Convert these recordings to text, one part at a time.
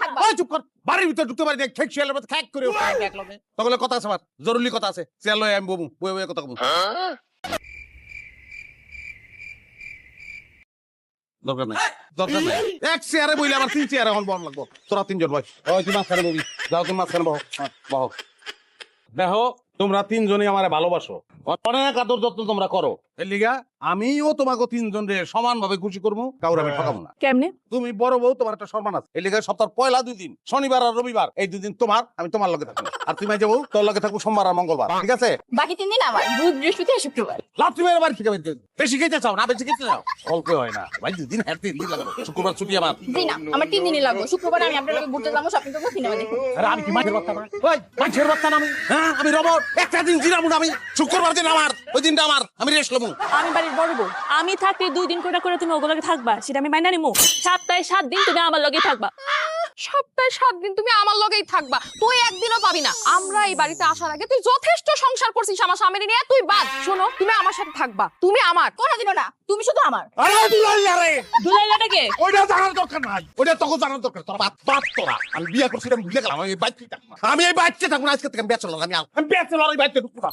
থাকবা। ওই চুপ কর, বাড়ির ভিতর ঢুকতে পারি না, খেক শিয়ালের মতো খেক করে দেখলো তখন কথা আছে আমার, জরুরি কথা আছে, চেয়ার লয়ে আমি বমু, বয়ে বয়ে কথা বলবো। দরকার নাই, দরকার নাই, এক চেয়ারে বইলে আমার 3 চেয়ারে এখন বম লাগবো, তোরা 3 জন বয়। ওই তুই মাঝখানে ববি, যাও তুমি মাঝখানে বহ, বহ। দেখো তোমরা 3 জনই আমারে ভালোবাসো, অনেক আদর যত্ন তোমরা করো, এর লিগা আমিও তোমাকে 3 জন রে সমান ভাবে খুশি করবো, কাউরে আমি ঠকাবো না। কেমনে? তুমি বড় বউ, তোমার একটা সম্মান আছে, এর লিগা সপ্তাহের পয়লা 2 দিন, শনিবার আর রবিবার, এই 2 দিন তোমার, আমি তোমার লগে থাকবো, আর তুমি যাবো তোর লগে থাকবো সোমবার আর মঙ্গলবার, ঠিক আছে? বাকি 3 দিন আমার, বুধ বৃহস্পতি আর শুক্রবার। লাত্তি মেরে বাড়ি থেকে বেশি খেতে চাও না, বেশি খেতে চাও অল্প হয় না ভাই, 2 দিন হ্যাঁ 3 দিন লাগবে, শুক্রবার ছুটি আমার। জি না, আমার 3 দিনই লাগবে। শুক্রবার আমি আপনার লগে ঘুরতে যাবো, শপিং করবো, সিনেমা দেখবো। আরে আমি কি মাছের বাচ্চা না? ওই মাছের বাচ্চা না আমি, হ্যাঁ আমি রবট, একটা দিন জিরাবো না আমি, শুক্রবার দিন আমার, ওই দিনটা আমার, আমি রেস্ট লবো। আমি বাড়ির বড় বউ, আমি থাকতে 2 দিন করে করে তুমি ওগুলোকে থাকবা, সেটা আমি মাইনা নিমু। সপ্তাহে 7 দিন তুমি আমার লগেই থাকবা। সপ্তাহে 7 দিন তুমি আমার লগেই থাকবা, তুই একদিনও পাবি না। আমরা এই বাড়িতে আসার আগে তুই যথেষ্ট সংসার করছিস আমার স্বামীর নিয়ে, তুই বাদ। শোনো, তুমি আমার সাথে থাকবা, তুমি আমার, কোনোদিনও না, তুমি শুধু আমার। আরে দুলাই আরে দুলাইলাটাকে ওইটা জানার দরকার নাই, ওইটা তখন জানার দরকার, তোর বাপ তোরা, আমি বিয়ে করছি আমি ভুলে গেলাম, আমি এই বাচ্চা থাকবো না, আমি এই বাচ্চা থাকবো না, আজকে থেকে আমি ব্যাচেলর, আমি ব্যাচেলর, এই বাচ্চা ঢুকবো না।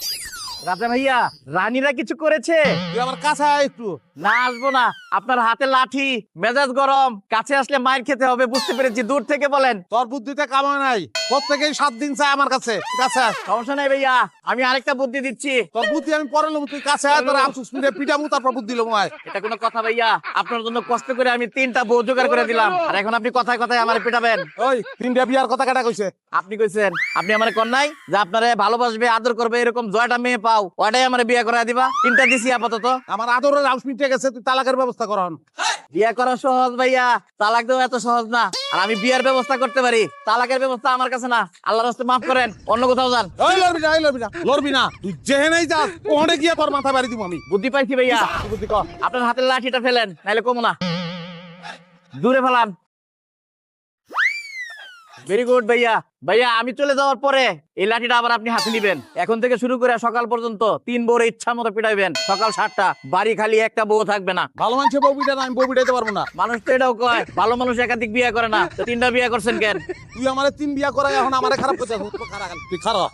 রাজা ভাইয়া, রানীরা কিছু করেছে? তুই আমার কাছে আয় একটু। না, আসবো না। আপনার হাতে লাঠি, মেজাজ গরম, কাছে আসলে মায়ের খেতে হবে, বুঝতে পেরেছি। দূর থেকে বলেন। তোর বুদ্ধিতে কাম হয় নাই, প্রত্যেকেই 7 দিন চায় আমার কাছে, কাছে আয়। সমস্যা নাই ভাইয়া, আমি আরেকটা বুদ্ধি দিচ্ছি। তোর বুদ্ধি আমি পরে নেবো, তুই কাছে আয়, তোর আফসোস মিটে পিটামু, তারপর বুদ্ধি লমু আয়। এটা কোনো কথা ভাইয়া? আপনার জন্য কষ্ট করে আমি 3টা বউ জোগাড় করে দিলাম, আর এখন আপনি কথায় কথায় আমার পিটাবেন? ওই 3টা বিয়ার কথা কাটা কইছে? আপনি কইছেন, আপনি আমার কন নাই যে আপনারে ভালোবাসবে, আদর করবে, এরকম জয়টা মেয়ে পাও, ওটাই আমার বিয়ে করায় দিবা। 3টা দিছি আপাতত। আমার আদরের আউস মিটে গেছে, তুই তালাকের ব্যবস্থা কর। বিয়ে করা সহজ ভাইয়া, তালাক দেওয়া এত সহজ না। আর আমি বিয়ের ব্যবস্থা করতে পারি, তালাকের ব্যবস্থা আমার কাছে না। আল্লাহর রাস্তায় মাফ করেন, অন্য কোথাও যান। ওই লড়বি না, লড়বি না, তুই যেহেনেই যাস ওখানে গিয়ে তোর মাথা বাড়ি দিব আমি। বুদ্ধি পাইছি ভাইয়া। কি বুদ্ধি কর? আপনার হাতের লাঠিটা ফেলেন, নাইলে কমো না। দূরে ফেলান। ভেরি গুড ভাইয়া। ভাইয়া, আমি চলে যাওয়ার পরে এই লাঠিটা আবার আপনি হাতে নিবেন। এখন থেকে শুরু করে সকাল পর্যন্ত 3 বউর ইচ্ছা মতো পিটাইবেন। সকাল 7টা, বাড়ি খালি, একটা বউ থাকবে না। ভালো মানুষের বউ পিটা না, আমি বউ পিটাইতে পারবো না। মানুষ তো এটাও কয়, ভালো মানুষ একাধিক বিয়ে করে না। তো 3টা বিয়ে করছেন কেন? তুই আমারে 3 বিয়া করাই এখন আমারে খারাপ করতে, তুই খারাপ।